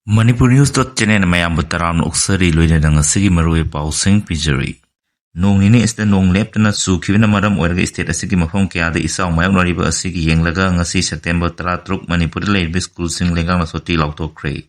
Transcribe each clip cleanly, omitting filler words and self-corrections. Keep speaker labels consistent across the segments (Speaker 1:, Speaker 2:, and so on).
Speaker 1: Manipur News channel mayambu taram uksari loinadang asigi marui pausing pijari. Nong nini isda nong leptana sukhibina maram oirga state asigi mafam kaya da isaw mayam nariba asigi yenglaga ngasi September 13 Manipur Laiba School sing lengang nasoti lautokre.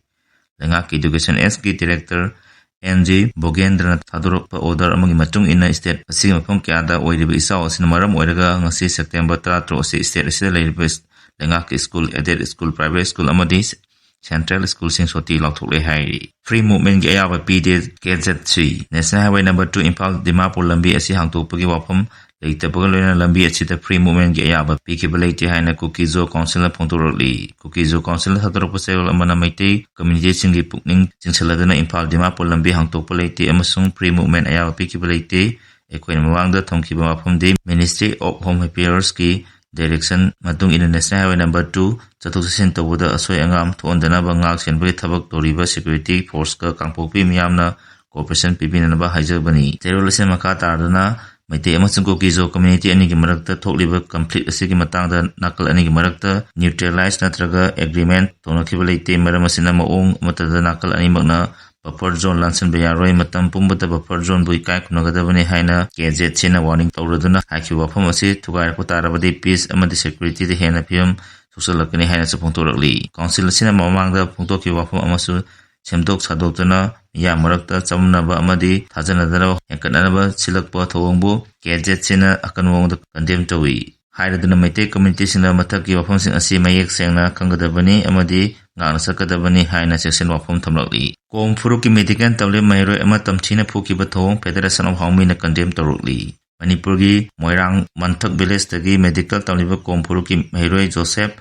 Speaker 1: Lengak Education SG Director NJ Bogendra Thadurpa order among matung ina state asigi mafam kaya da oiriba isaw asin maram oirga ngasi September 13 asi state asida Laiba lengak school added school private school amadis Central School sing soti lauthole hai free movement ge ayaba pd KZ3 National Highway number 2 Impal Dimapur lambi asi hangtokpagi wafam leitabaga loina lambi asida free movement ge ayaba pikibalaiti haina Kukizo Council phongtoroli Kukizo Council thadorpa sel amana maitei community singi pukning chingsaladana Impal Dimapur lambi hangtokpa leite amasung free movement ayaba pikibalaiti ekoina mawangda thongkiba wafamdi Ministry of Home Affairs ki Direction matung in National Highway number 2 Chatusin Tawuda Asoy Angam Tuandana Bangak Senbri Tabak Toriba Security Force ka Kangpopi Miyamna Cooperation Pibinaba Hajabani Terrorism Makata Ardana Maite Amasung Kukizo Community Anigi Marakta Tokliba Complete Asigi Matanga Nakal Anigi Marakta Neutralize Natraga Agreement Tonokibalite Maramasina Maung Matada Nakal Animagna Buffer zone lansan bayaroi matam pumbata buffer zone bui kai kunagadabani haina KZ chena warning tawraduna haki wafam asi thugai ko tarabadi peace amadi security de hena phim susalakani haina sapongtorakli council sina mamangda phongtoki wafam amasu semdok sadoktana ya marakta chamnaba amadi thajanadara yakkanaba silakpa thawangbu KZ chena akanwongda condemn tawi haiduna maite community sina mathaki wafam sing asi mayek sengna kangadabani amadi ngana sakadabani haina section wafam thamlakli Kong Furuki Medican Table Mayro Emma Tamchina Puki Batong, Federation of Homina condemned Torukli. Manipurgi, Moirang, Mantak Village Tagi, Medical Taliba Kong Furuki Mayro Joseph,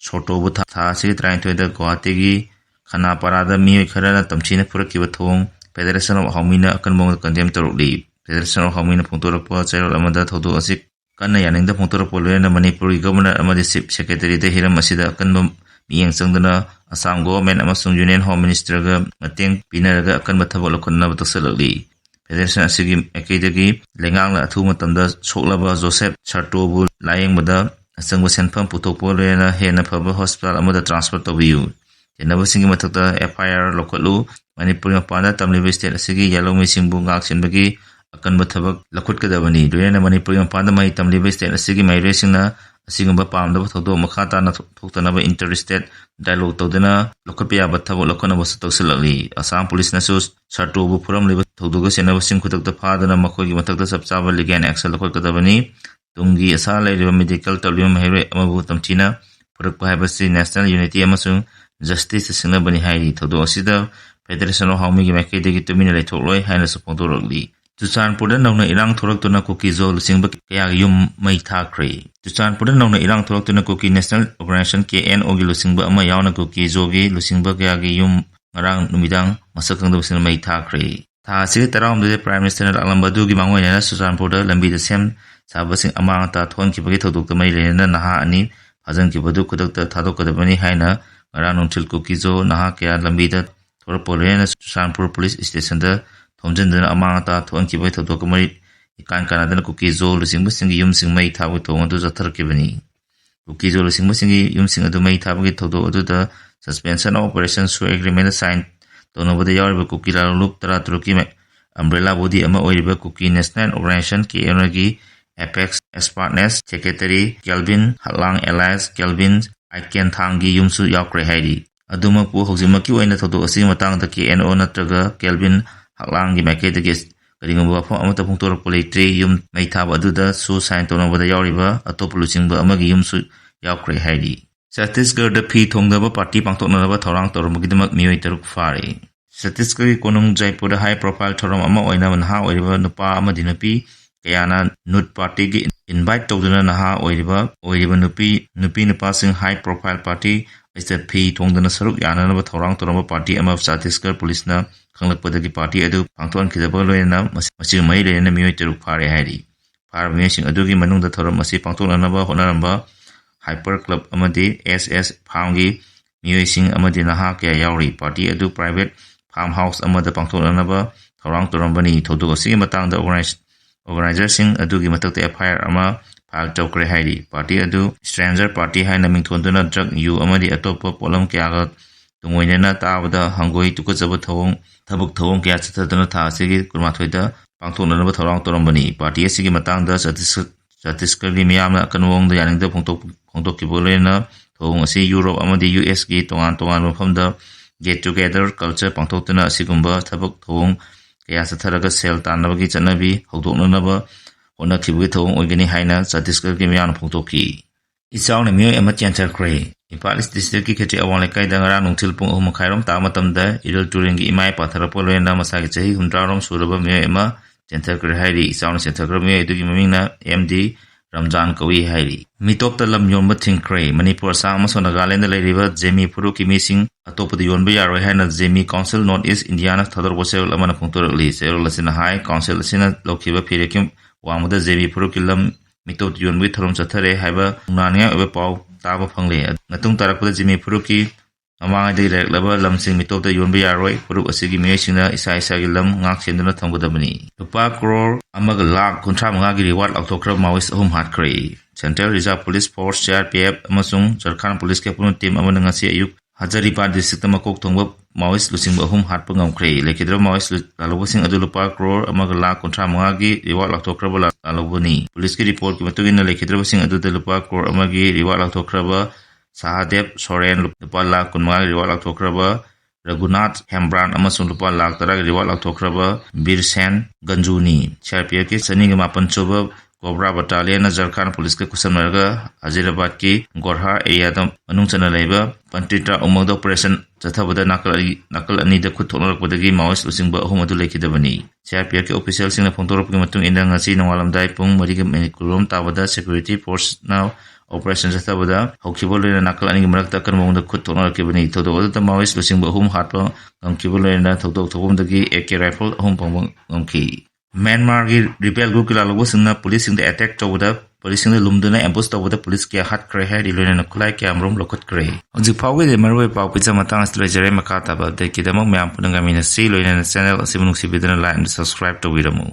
Speaker 1: Sotobuta, Tasi, trying to the Guategi, Kana Parada Mi Karana Tamchina Puruki Batong, Federation of Homina Akanmong condemned Torukli. Federation of Homina Puntoropo, Zero Amada Todo Asik, Kana Yaning the Puntoropo, Manipuri Governor Amadisip Secretary the Hiram Masida Akanbom. Yang sangdana Assam government amasung Union Home Minister ga mateng pinaraga akan bathabol khonna batasalali Federation asigi ekidagi lengang la thu matamda soklaba Joseph Chartobu layeng bada asangwa senpham putokpo lena hena phaba hospital amada transfer tobiyu jenaba singi mathakta FIR lokolu Manipur mapanda tamliba state asigi yellow misingbu ngak senbagi akan bathabak lakhut kadabani doyena Manipur mapanda mai tamliba state asigi mai resingna Asingba Pamda Toto Makata Totanaba Interstate Dialogue Todena Lokapia Batabo Lokana was Tosilali Assam Police Nasus Sartobu Puram Liba Todugas and Navasing Kutak the Padana Makogi Mataka Sabsaba Ligan Axel Kokatabani Tungi Asala Medical Tolium Here Amabutam China Purukhabasi National Unity Amasung Justice Sinabani Hai Todo Sida Federation of Homigi Makedi to Minale Toloi Highness of Pontoroli Chuchanpurda nauna irang thoraktuna Kukizo lusingba kaya yum mai thakre Chuchanpurda nauna irang thoraktuna Kuki National Organization KNO gi lusingba ama yauna Kukizo gi lusingba kaya gi yum ngarang numidang masakang dosina mai thakre tha sig taram de Prime Minister Alambadu gi mangoina Chuchanpurda lambi de sem sabasing ama ta thon ki bagi thodok mai lena naha ani phajang ki badu kudak ta thadok kadabani haina ngarang nuntil Kukizo naha kaya lambi da thorapolena Chuchanpur Police Station da Thomjandana Amata to Ankibai to Dokumari, Ikan Kanadana Kukizo, Lussing Musingi Yumsing May Tabu to Wanduza Turkibani. Kukizo Lussing Musingi Yumsing Adu May Tabu to do the suspension operations through agreement signed. Don't know the Yarba Kukila look Tara Turkime, Umbrella Body Ama Oiba Kuki National Organization KNRG, Apex S Partners, Secretary Kelvin, Halang Elias, Kelvin, Iken Tangi Yumsu Yakre Heidi. Adumaku Hozimaki went to do a simatang the KNO Natraga, Kelvin. Haklang gi make the guest kadinga ba pho amata pungtor politri yum mai thaba aduda su sign to no bada yawriba atop lusing ba amagi yum su yakre haidi Chhattisgarh da phi thongda ba party pangtok na ba thorang tormagi damak mioi taruk fari Chhattisgarh konung Jaipur da high profile thoram ama oina manha oiriba nupa ama dinapi kayana nut party gi invite tawduna naha oiriba nupi nupa sing high profile party is the phi thongdana saruk yana na ba thorang torama party ama Chhattisgarh police na Kanglakpadagi party adu pangtuan kidaba loyana masig mai lena mioi teruk phare hairi phar mesing adugi manungda thoram masi pangtonanaba honaramba hyper club amadi SS farmgi mioi sing amadi naha kya yauri party adu private farmhouse amada pangtonanaba thorang torambani thodu asigi matangda organizer sing adugi matakta FIR ama phal chokre hairi party adu stranger party haina mingthonduna drug yu amadi atopa polam kya ꯇꯨꯡꯑꯣꯏꯅꯅ ꯇꯥꯕꯗ ꯍꯪꯒꯣꯏ ꯇꯨꯀꯠꯆꯕ ꯊꯕꯛ ꯊꯧꯑꯣꯡ ꯀꯌꯥ ꯆꯠꯊꯗꯨꯅ ꯊꯥ ꯑꯁꯤꯒꯤ 12ꯗ ꯄꯥꯡꯊꯣꯛꯅꯅꯕ ꯊꯧꯔꯥꯡ ꯇꯧꯔꯝꯕꯅꯤ꯫ Party ꯑꯁꯤꯒꯤ ꯃꯇꯥꯡꯗ ꯆꯠꯇꯤꯁꯒꯔꯒꯤ ꯃꯤꯌꯥꯝꯅ ꯑꯀꯟꯕ ꯃꯑꯣꯡꯗ ꯌꯥꯅꯤꯡꯗꯕ ꯐꯣꯡꯗꯣꯛꯈꯤꯕꯒ ꯂꯣꯏꯅꯅ ꯊꯧꯑꯣꯡ ꯑꯁꯤ ꯌꯨꯔꯣꯞ ꯑꯃꯗꯤ ꯌꯨꯑꯦꯁꯀꯤ ꯇꯣꯉꯥꯟ ꯇꯣꯉꯥꯟꯕ ꯃꯐꯝꯗ ꯒꯦꯠ ꯇꯨꯒꯦꯗꯔ ꯀꯜꯆꯔ ꯄꯥꯡꯊꯣꯛꯇꯨꯅ ꯑꯁꯤꯒꯨꯝꯕ ꯊꯕꯛ ꯊꯧꯑꯣꯡ ꯀꯌꯥ ꯆꯠꯊꯔꯒ ꯁꯦꯜ ꯇꯥꯟꯅꯕꯒꯤ ꯆꯠꯅꯕꯤ ꯍꯧꯗꯣꯛꯅꯅꯕ ꯍꯣꯠꯅꯈꯤꯕꯒꯤ ꯊꯧꯑꯣꯡ ꯑꯣꯏꯒꯅꯤ ꯍꯥꯏꯅ ꯆꯠꯇꯤꯁꯒꯔꯒꯤ ꯃꯤꯌꯥꯝꯅ ꯐꯣꯡꯗꯣꯛꯈꯤ꯫ ꯏꯆꯥꯎꯅ ꯃꯤꯑꯣꯏ ꯑꯃ ꯆꯦꯟꯊꯈ꯭ꯔꯦ꯫ ꯏꯝꯐꯥꯜ ꯏꯁ ꯗꯤꯁꯇ꯭ꯔꯤꯛꯀꯤ ꯈꯦꯇ꯭ꯔꯤ ꯑꯋꯥꯡ ꯂꯩꯀꯥꯏꯗ ꯉꯔꯥꯡ ꯅꯨꯡꯊꯤꯜ ꯄꯨꯡ 3:30 ꯇꯥꯕ ꯃꯇꯝꯗ ꯏꯔꯤꯜ ꯇꯨꯔꯦꯜꯒꯤ ꯏꯃꯥꯏ ꯄꯥꯊꯔꯛꯄꯒ ꯂꯣꯏꯅꯅ ꯃꯁꯥꯒꯤ ꯆꯍꯤ 60 ꯁꯨꯔꯕ ꯃꯤꯑꯣꯏ ꯑꯃ ꯆꯦꯟꯊꯈ꯭ꯔꯦ ꯍꯥꯏꯔꯤ꯫ ꯏꯆꯥꯎꯅ ꯆꯦꯟꯊꯈ꯭ꯔꯕ ꯃꯤꯑꯣꯏ ꯑꯗꯨꯒꯤ ꯃꯃꯤꯡꯅ ꯑꯦꯝ.ꯗꯤ. ꯔꯝꯖꯥꯟ ꯀꯧꯏ ꯍꯥꯏꯔꯤ꯫ ꯃꯤꯇꯣꯞꯇ ꯂꯝ ꯌꯣꯟꯕ ꯊꯤꯡꯈ꯭ꯔꯦ꯫ ꯃꯅꯤꯄꯨꯔ, ꯑꯁꯥꯝ ꯑꯃꯁꯨꯡ ꯅꯥꯒꯥꯂꯦꯟꯗ ꯂꯩꯔꯤꯕ ꯖꯦꯃꯤ ꯐꯨꯔꯨꯞꯀꯤ ꯃꯤꯁꯤꯡ ꯑꯇꯣꯞꯄꯗ ꯌꯣꯟꯕ ꯌꯥꯔꯣꯏ ꯍꯥꯏꯅ ꯖꯦꯃꯤ ꯀꯥꯎꯟꯁꯤꯜ ꯅꯣꯔꯊ ꯏꯁꯠ ꯏꯟꯗꯤꯌꯥꯅ ꯊꯥꯗꯣꯔꯛꯄ ꯆꯦꯔꯣꯜ ꯑꯃꯅ ꯐꯣꯡꯗꯣꯔꯛꯂꯤ꯫ ꯆꯦꯔꯣꯜ ꯑꯁꯤꯅ ꯍꯥꯏ ꯀꯥꯎꯟꯁꯤꯜ ꯑꯁꯤꯅ ꯂꯧꯈꯤꯕ ꯐꯤꯔꯦꯞꯀꯤ ꯋꯥꯡꯃꯗ ꯖꯦꯃꯤ ꯐꯨꯔꯨꯞꯀꯤ ꯂꯝ ꯃꯤꯇꯣꯞꯇ ꯌꯣꯟꯕꯒꯤ ꯊꯧꯔꯝ ꯆꯠꯊꯔꯦ ꯍꯥꯏꯕ ꯅꯨꯡꯅꯥꯡꯅꯤꯡꯉꯥꯏ ꯑꯣꯏꯕ ꯄꯥꯎ ꯇꯥꯕ ꯐꯪꯂꯦ꯫ ꯃꯇꯨꯡ ꯇꯥꯔꯛꯄꯗ ꯖꯦꯃꯤ ꯐꯨꯔꯨꯞꯀꯤ ꯃꯃꯥꯡꯉꯩꯗꯒꯤ ꯂꯩꯔꯛꯂꯕ ꯂꯝꯁꯤꯡ ꯃꯤꯇꯣꯞꯇ ꯌꯣꯟꯕ ꯌꯥꯔꯣꯏ, ꯐꯨꯔꯨꯞ ꯑꯁꯤꯒꯤ ꯃꯤꯑꯣꯏꯁꯤꯡꯅ ꯏꯁꯥ ꯏꯁꯥꯒꯤ ꯂꯝ ꯉꯥꯛ ꯁꯦꯟꯗꯨꯅ ꯊꯝꯒꯗꯕꯅꯤ꯫ ꯂꯨꯄꯥ ꯀ꯭ꯔꯣꯔ 1,35,00,000ꯒꯤ ꯔꯤꯋꯥꯔꯗ ꯂꯥꯎꯊꯣꯛꯈ꯭ꯔꯕ ꯃꯥꯑꯣꯏꯁꯠ 3 ꯍꯥꯠꯈ꯭ꯔꯦ꯫ Central reserve police force (CRPF) ꯑꯃꯁꯨꯡ ꯓꯥꯔꯈꯟꯗ ꯄꯨꯂꯤꯁꯀꯤ ꯑꯄꯨꯟꯕ ꯇꯤꯝ ꯑꯃꯅ ꯉꯁꯤ ꯑꯌꯨꯛ ꯍꯖꯥꯔꯤꯕꯥꯒ ꯗꯤꯁꯇ꯭ꯔꯤꯛꯇ ꯃꯀꯣꯛ ꯊꯣꯡꯕ ꯃꯥꯑꯣꯏꯁꯠ ꯂꯨꯆꯤꯡꯕ 3 ꯍꯥꯠꯄ ꯉꯝꯈ꯭ꯔꯦ꯫ ꯂꯩꯈꯤꯗ꯭ꯔꯕ ꯃꯥꯑꯣꯏꯁꯠ ꯂꯥꯜꯍꯧꯕꯁꯤꯡ ꯑꯗꯨ ꯂꯨꯄꯥ ꯀ꯭ꯔꯣꯔ 1,35,00,000ꯒꯤ ꯔꯤꯋꯥꯔꯗ ꯂꯥꯎꯊꯣꯛꯈ꯭ꯔꯕ ꯂꯥꯜꯍꯧꯕꯅꯤ꯫ ꯄꯨꯂꯤꯁꯀꯤ ꯔꯤꯄꯣꯔꯠꯀꯤ ꯃꯇꯨꯡꯏꯟꯅ ꯂꯩꯈꯤꯗ꯭ꯔꯕꯁꯤꯡ ꯑꯗꯨꯗ ꯂꯨꯄꯥ ꯀ꯭ꯔꯣꯔ 1ꯒꯤ ꯔꯤꯋꯥꯔꯗ ꯂꯥꯎꯊꯣꯛꯈ꯭ꯔꯕ ꯁꯍꯗꯦꯕ ꯁꯣꯔꯦꯟ, ꯂꯨꯄꯥ ꯂꯥꯈ 15,000ꯒꯤ ꯔꯤꯋꯥꯔꯗ ꯂꯥꯎꯊꯣꯛꯈ꯭ꯔꯕ ꯔꯘꯨꯅꯥꯊ ꯍꯦꯝꯕ꯭ꯔꯥꯟ ꯑꯃꯁꯨꯡ ꯂꯨꯄꯥ ꯂꯥꯈ 10ꯒꯤ ꯔꯤꯋꯥꯔꯗ ꯂꯥꯎꯊꯣꯛꯈ꯭ꯔꯕ ꯕꯤꯔꯁꯦꯟ ꯒꯟꯖꯨꯅꯤ꯫ ꯁꯤꯑꯥꯔꯄꯤꯑꯦꯐꯀꯤ 208 ꯁꯨꯕ ꯀꯣꯕ꯭ꯔꯥ ꯕꯠꯇꯥꯂꯤꯌꯟꯅ ꯓꯥꯔꯈꯟꯗ ꯄꯨꯂꯤꯁꯀ ꯈꯨꯠꯁꯝꯅꯔꯒ ꯍꯖꯥꯔꯤꯕꯥꯒꯀꯤ ꯒꯣꯔꯍꯥ ꯑꯦꯔꯤꯌꯥꯗ ꯃꯅꯨꯡ ꯆꯟꯅ ꯂꯩꯕ ꯄꯟꯇ꯭ꯔꯤꯇꯥ ꯎꯃꯪꯗ ꯑꯣꯄꯔꯦꯁꯟ ꯆꯠꯊꯕꯗ ꯅꯥꯀꯜ ꯑꯅꯤꯗ ꯈꯨꯠ ꯊꯣꯛꯅꯔꯛꯄꯗꯒꯤ ꯃꯥꯑꯣꯏꯁꯠ ꯂꯨꯆꯤꯡꯕ 3 ꯑꯗꯨ ꯂꯩꯈꯤꯗꯕꯅꯤ꯫ ꯁꯤꯑꯥꯔꯄꯤꯑꯦꯐꯀꯤ ꯑꯣꯐꯤꯁꯤꯌꯦꯜꯁꯤꯡꯅ ꯐꯣꯡꯗꯣꯔꯛꯄꯒꯤ ꯃꯇꯨꯡ ꯏꯟꯅ ꯉꯁꯤ ꯅꯣꯡꯉꯥꯜꯂꯝꯗꯥꯏ ꯄꯨꯡ 4:00 ꯇꯥꯕꯗ ꯁꯦꯀ꯭ꯌꯨꯔꯤꯇꯤ ꯐꯣꯔꯁꯅ ꯑꯣꯄꯔꯦꯁꯟ ꯆꯠꯊꯕꯗ ꯍꯧꯈꯤꯕꯒ ꯂꯣꯏꯅꯅ ꯅꯥꯀꯜ ꯑꯅꯤꯒꯤ ꯃꯔꯛꯇ ꯑꯀꯟꯕ ꯃꯑꯣꯡꯗ ꯈꯨꯠ ꯊꯣꯛꯅꯔꯛꯈꯤꯕꯅꯤ꯫ ꯊꯧꯗꯣꯛ ꯑꯗꯨꯗ ꯃꯥꯑꯣꯏꯁꯠ ꯂꯨꯆꯤꯡꯕ 3 ꯍꯥꯠꯄ ꯉꯝꯈꯤꯕꯒ ꯂꯣꯏꯅꯅ ꯊꯧꯗꯣꯛ ꯊꯣꯛꯐꯝꯗꯒꯤ AK ꯔꯥꯏꯐꯜ 3 ꯐꯪꯕ ꯉꯝꯈꯤ꯫ ꯃ꯭ꯌꯥꯟꯃꯥꯔꯒꯤ ꯔꯤꯕꯦꯜ ꯒ꯭ꯔꯨꯞꯀꯤ ꯂꯥꯜꯍꯧꯕꯁꯤꯡꯅ ꯄꯨꯂꯤꯁꯁꯤꯡꯗ ꯑꯦꯇꯦꯛ ꯇꯧꯕꯗ ꯄꯨꯂꯤꯁꯁꯤꯡꯅ ꯂꯨꯝꯗꯨꯅ ꯑꯦꯝꯕꯨꯁ ꯇꯧꯕꯗ ꯄꯨꯂꯤꯁ ꯀꯌꯥ ꯍꯥꯠꯈ꯭ꯔꯦ ꯍꯥꯏꯔꯤ ꯂꯣꯏꯅꯅ ꯈꯨꯠꯂꯥꯏ ꯀꯌꯥꯃꯔꯨꯝ ꯂꯧꯈꯠꯈ꯭ꯔꯦ꯫ ꯍꯧꯖꯤꯛ ꯐꯥꯎꯕꯒꯤꯗꯤ ꯃꯔꯨꯑꯣꯏꯕ ꯄꯥꯎ ꯄꯤꯖ ꯃꯇꯥꯡ ꯑꯁꯤꯗ ꯂꯣꯏꯖꯔꯦ꯫ ꯃꯈꯥ ꯇꯥꯕ ꯑꯞꯗꯦꯠꯀꯤꯗꯃꯛ ꯃꯌꯥꯝ ꯄꯨꯟꯅ ꯉꯥꯏꯃꯤꯟꯅꯁꯤ꯫ ꯂꯣꯏꯅꯅ ꯆꯦꯅꯦꯜ ꯑꯁꯤꯕꯨ ꯅꯨꯡꯁꯤꯕꯤꯗꯨꯅ ꯂꯥꯏꯛ ꯑꯃꯁꯨꯡ ꯁꯕꯁꯀ꯭ꯔꯥꯏꯕ ꯇꯧꯕꯤꯔꯝꯃꯨ꯫